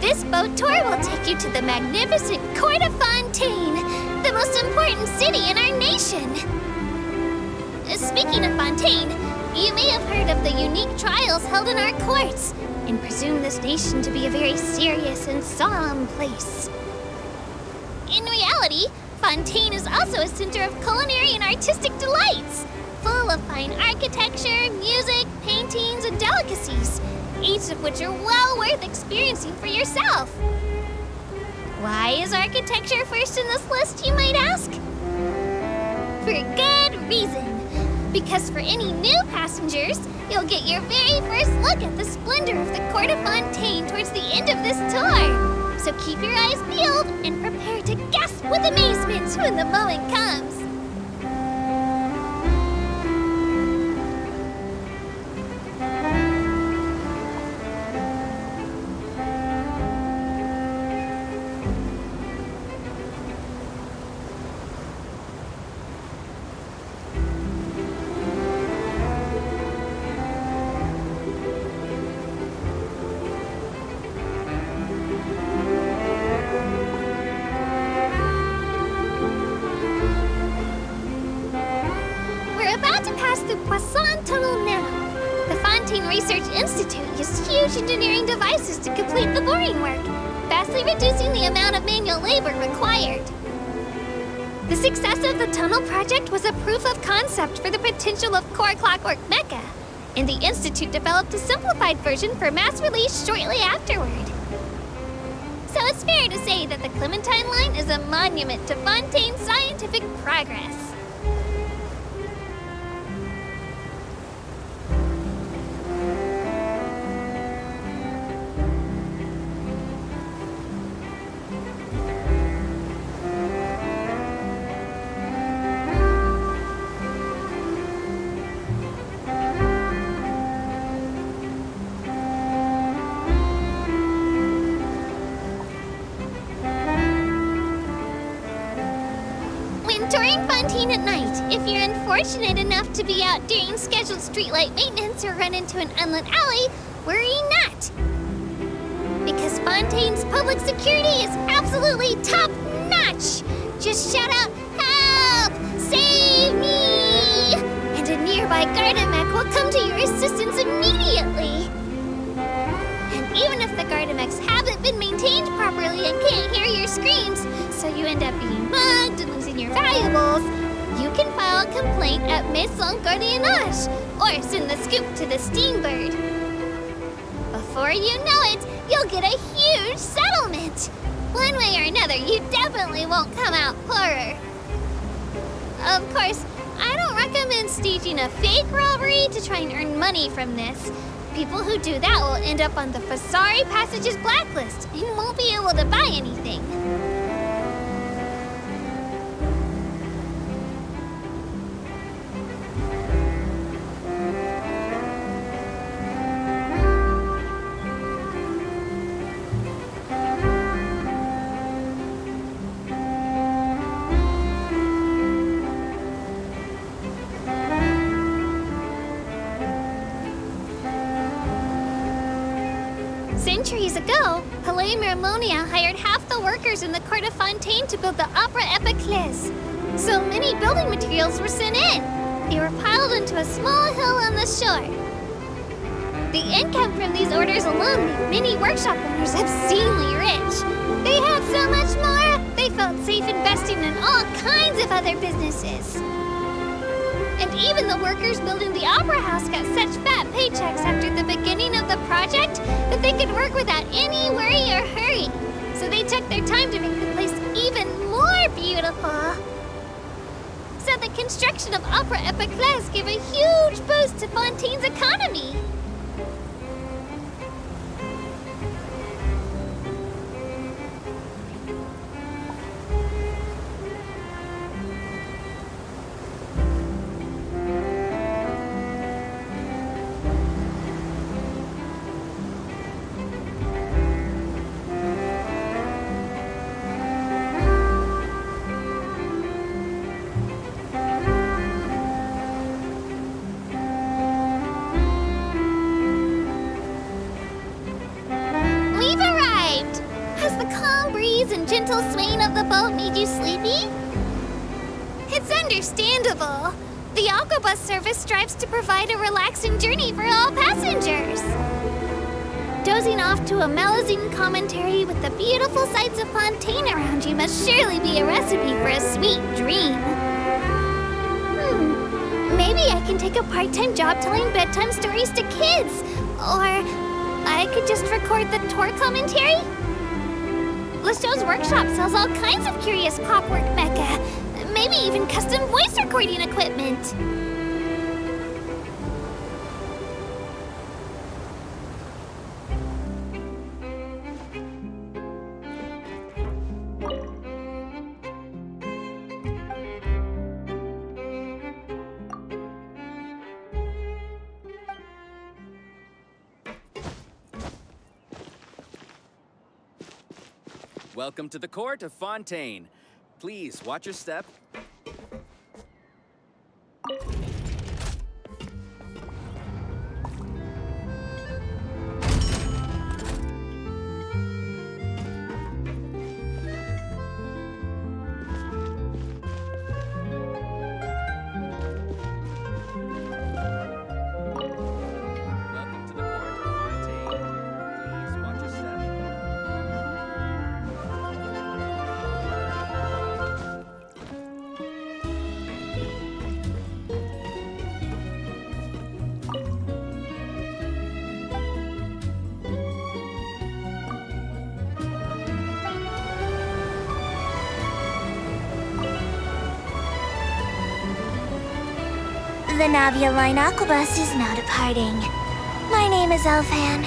This boat tour will take you to the magnificent court of Fontaine, the most important city in our nation. Speaking of Fontaine, you may have heard of the unique trials held in our courts and presume this nation to be a very serious and solemn place. In reality, Fontaine is also a center of culinary and artistic delights, full of fine architecture, music, paintings, and delicacies, each of which are well worth experiencing for yourself. Why is architecture first in this list, you might ask? For good reason. Because for any new passengers, you'll get your very first look at the splendor of the Court of Fontaine towards the end of this tour. So keep your eyes peeled and prepare to gasp with amazement when the moment comes. Engineering devices to complete the boring work, vastly reducing the amount of manual labor required. The success of the tunnel project was a proof of concept for the potential of Core Clockwork Mecha, and the Institute developed a simplified version for mass release shortly afterward. So it's fair to say that the Clementine line is a monument to Fontaine's scientific progress. Touring Fontaine at night, if you're unfortunate enough to be out during scheduled streetlight maintenance or run into an unlit alley, worry not. Because Fontaine's public security is absolutely top-notch. Just shout out, "Help! Save me!" And a nearby Gardamek will come to your assistance immediately. And even if the Gardamex haven't been maintained properly and can't hear your screams, so you end up being mugged and losing your valuables, you can file a complaint at Maison Gardiennage or send the scoop to the Steambird. Before you know it, you'll get a huge settlement. One way or another, you definitely won't come out poorer. Of course, I don't recommend staging a fake robbery to try and earn money from this. People who do that will end up on the Fasari Passages blacklist and won't be able to buy anything. Centuries ago, Palais Mermonia hired half the workers in the Court of Fontaine to build the Opera Epiclese. So many building materials were sent in. They were piled into a small hill on the shore. The income from these orders alone made many workshop owners obscenely rich. They had so much more, they felt safe investing in all kinds of other businesses. And even the workers building the Opera House got such fat paychecks after the beginning of the project that they could work without any worry or hurry. So they took their time to make the place even more beautiful. So the construction of Opera Epiclese gave a huge boost to Fontaine's economy. gentle swaying of the boat made you sleepy? It's understandable. The Aquabus service strives to provide a relaxing journey for all passengers. Dozing off to a melazine commentary with the beautiful sights of Fontaine around you must surely be a recipe for a sweet dream. Maybe I can take a part-time job telling bedtime stories to kids. Or I could just record the tour commentary. Listow's workshop sells all kinds of curious clockwork mecha. Maybe even custom voice recording equipment. Welcome to the court of Fontaine. Please watch your step. Welcome to the court of Fontaine. Please watch your step. The Navia line Aquabus is now departing. My name is Elfan.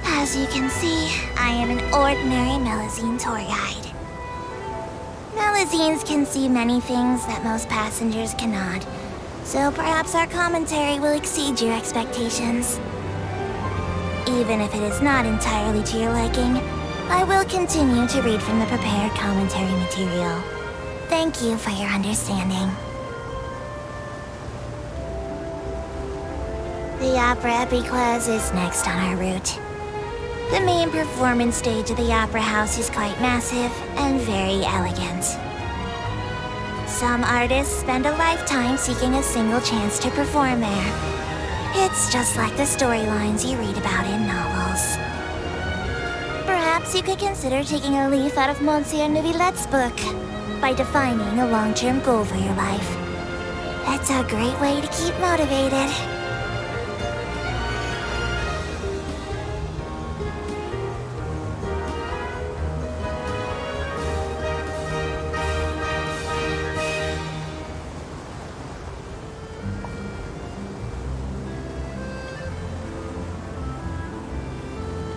As you can see, I am an ordinary melazine tour guide. Melazines can see many things that most passengers cannot, so perhaps our commentary will exceed your expectations. Even if it is not entirely to your liking, I will continue to read from the prepared commentary material. Thank you for your understanding. The Opera Epiclase is next on our route. The main performance stage of the Opera House is quite massive and very elegant. Some artists spend a lifetime seeking a single chance to perform there. It's just like the storylines you read about in novels. Perhaps you could consider taking a leaf out of Monsieur Neuvillette's book by defining a long-term goal for your life. It's a great way to keep motivated.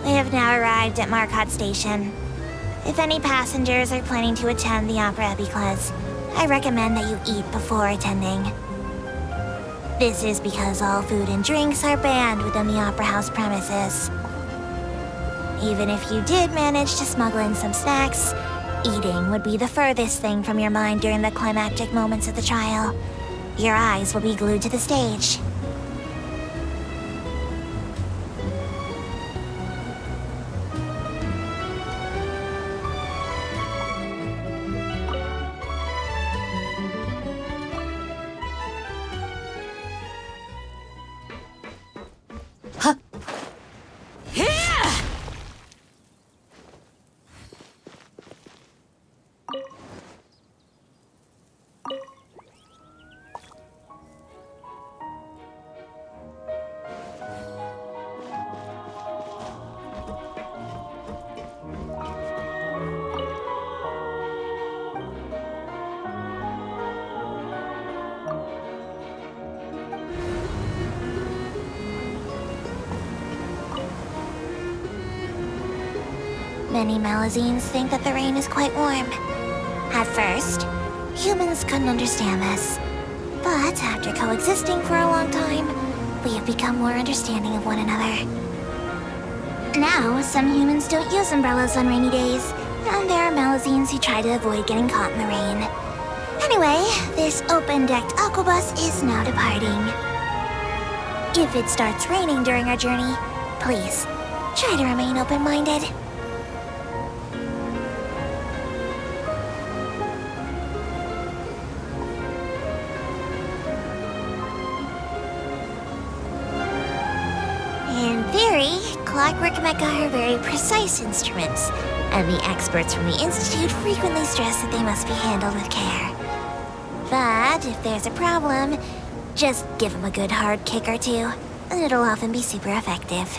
We have now arrived at Marcotte Station. If any passengers are planning to attend the Opera Epiclase, I recommend that you eat before attending. This is because all food and drinks are banned within the Opera House premises. Even if you did manage to smuggle in some snacks, eating would be the furthest thing from your mind during the climactic moments of the trial. Your eyes will be glued to the stage. Many melazines think that the rain is quite warm. At first, humans couldn't understand this. But after coexisting for a long time, we have become more understanding of one another. Now, some humans don't use umbrellas on rainy days, and there are melazines who try to avoid getting caught in the rain. Anyway, this open-decked Aquabus is now departing. If it starts raining during our journey, please, try to remain open-minded. Clockwork Mecha are very precise instruments, and the experts from the Institute frequently stress that they must be handled with care. But if there's a problem, just give them a good hard kick or two, and it'll often be super effective.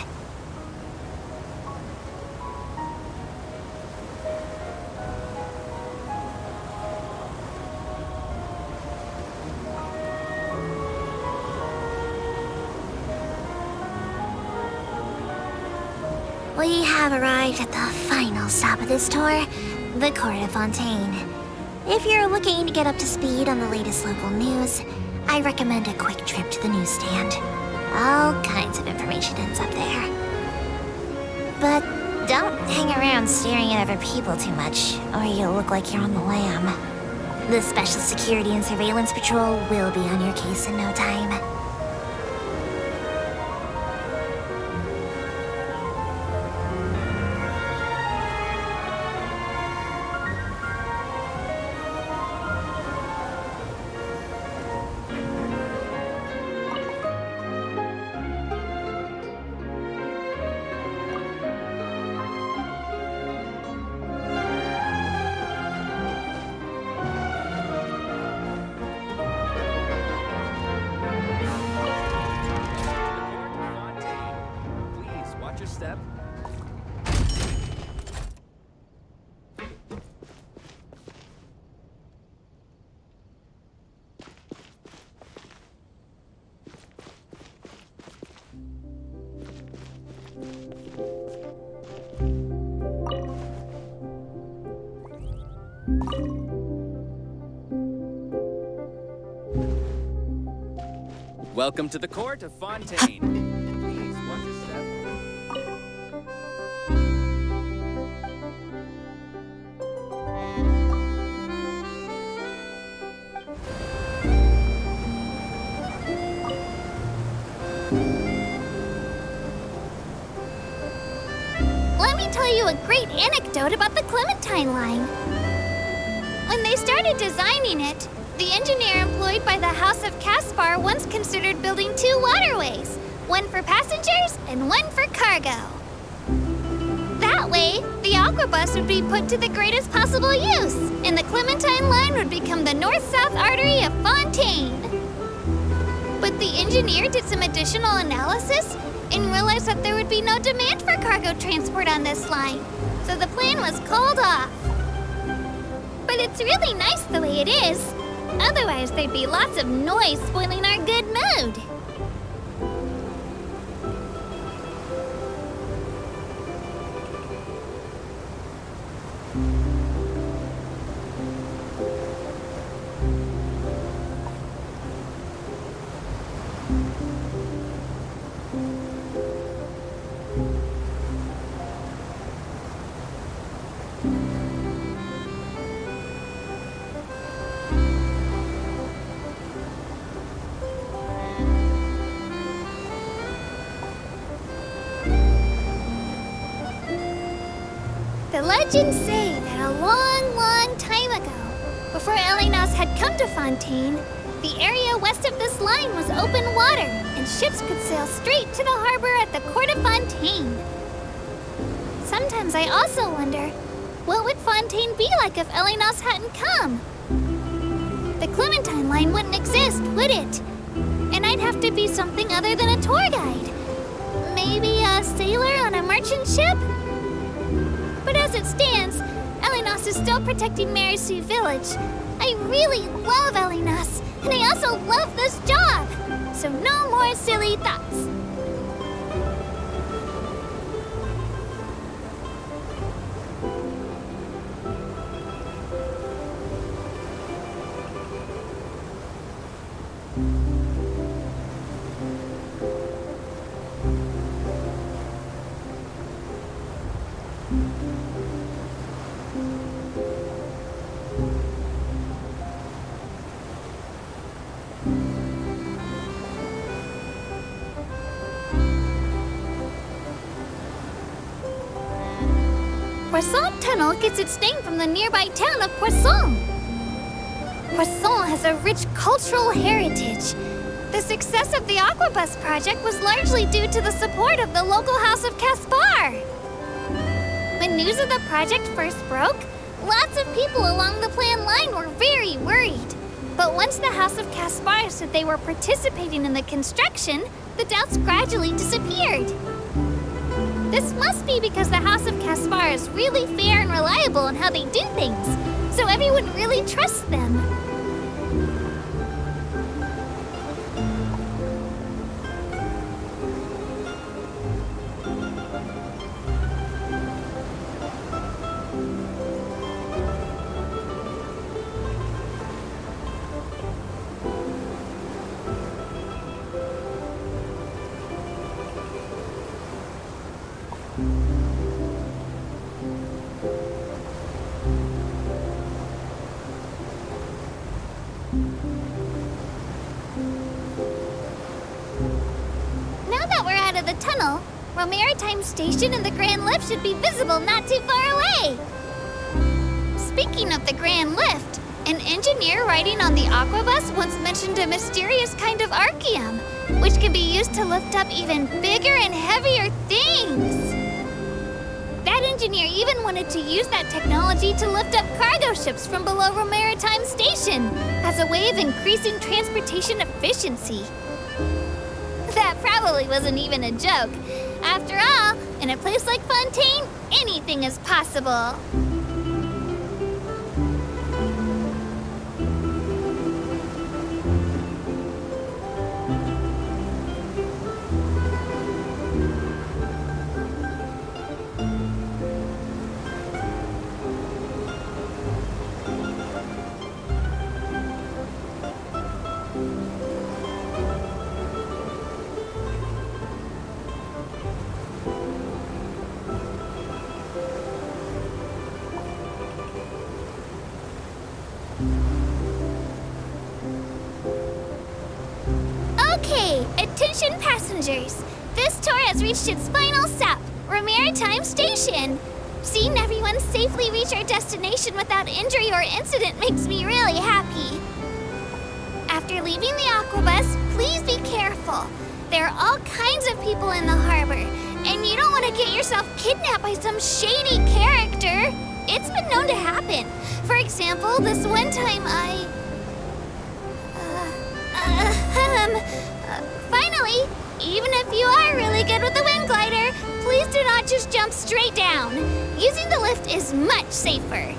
We have arrived at the final stop of this tour, the Court of Fontaine. If you're looking to get up to speed on the latest local news, I recommend a quick trip to the newsstand. All kinds of information ends up there. But don't hang around staring at other people too much, or you'll look like you're on the lam. The Special Security and Surveillance Patrol will be on your case in no time. Step. Welcome to the Court of Fontaine. Please watch your step. Let me tell you a great anecdote about the Clementine line. When they started designing it, the engineer employed by the House of Caspar once considered building two waterways, one for passengers and one for cargo. That way, the Aquabus would be put to the greatest possible use, and the Clementine line would become the north-south artery of Fontaine. But the engineer did some additional analysis and realized that there would be no demand for cargo transport on this line, so the plan was called off. But it's really nice the way it is. Otherwise, there'd be lots of noise spoiling our good mood. The legends say that a long, long time ago, before Elenos had come to Fontaine, the area west of this line was open water, and ships could sail straight to the harbor at the Court of Fontaine. Sometimes I also wonder, what would Fontaine be like if Elenos hadn't come? The Clementine line wouldn't exist, would it? And I'd have to be something other than a tour guide. Maybe a sailor on a merchant ship? But as it stands, Elenos is still protecting Marisu Village. I really love Elenos, and I also love this job. So no more silly thoughts. Poisson Tunnel gets its name from the nearby town of Poisson. Poisson has a rich cultural heritage. The success of the Aquabus project was largely due to the support of the local House of Caspar. When news of the project first broke, lots of people along the planned line were very worried. But once the House of Caspar said they were participating in the construction, the doubts gradually disappeared. This must be because the House of Caspar is really fair and reliable in how they do things, so everyone really trusts them. The tunnel, Maritime Station and the Grand Lift should be visible not too far away. Speaking of the Grand Lift, an engineer riding on the Aquabus once mentioned a mysterious kind of archaeum, which can be used to lift up even bigger and heavier things. That engineer even wanted to use that technology to lift up cargo ships from below Maritime Station as a way of increasing transportation efficiency. That probably wasn't even a joke. After all, in a place like Fontaine, anything is possible. Okay, attention passengers. This tour has reached its final stop, Maritime Station. Seeing everyone safely reach our destination without injury or incident makes me really happy. After leaving the Aquabus, please be careful. There are all kinds of people in the harbor, and you don't want to get yourself kidnapped by some shady character. It's been known to happen. For example, this one time finally, even if you are really good with the wind glider, please do not just jump straight down. Using the lift is much safer.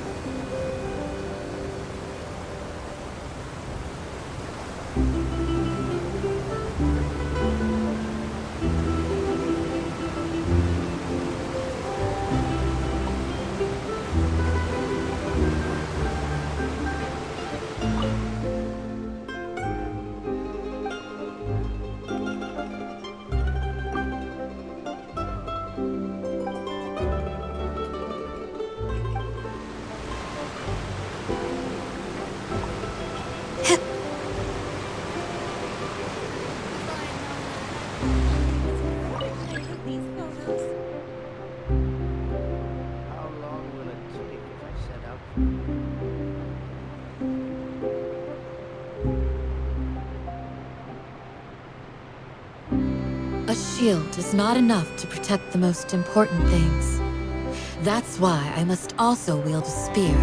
A shield is not enough to protect the most important things. That's why I must also wield a spear.